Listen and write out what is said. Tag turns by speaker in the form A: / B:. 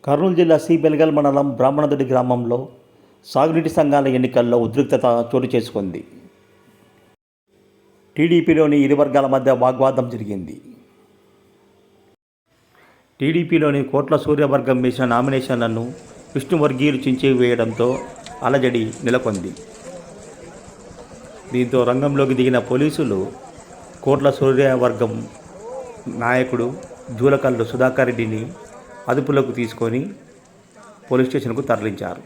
A: కర్నూలు జిల్లా సి బెల్గల్ మండలం బ్రాహ్మణదుడి గ్రామంలో సాగునీటి సంఘాల ఎన్నికల్లో ఉద్రిక్తత చోటు చేసుకుంది. టీడీపీలోని ఇరు వర్గాల మధ్య వాగ్వాదం జరిగింది. టీడీపీలోని కోట్ల సూర్యవర్గం వేసిన నామినేషన్లను విష్ణువర్గీయులు చించివేయడంతో అలజడి నెలకొంది. దీంతో రంగంలోకి దిగిన పోలీసులు కోట్ల సూర్యవర్గం నాయకుడు జూలకల్లు సుధాకర్ రెడ్డిని అదుపులోకి తీసుకొని పోలీస్ స్టేషన్కు తరలించారు.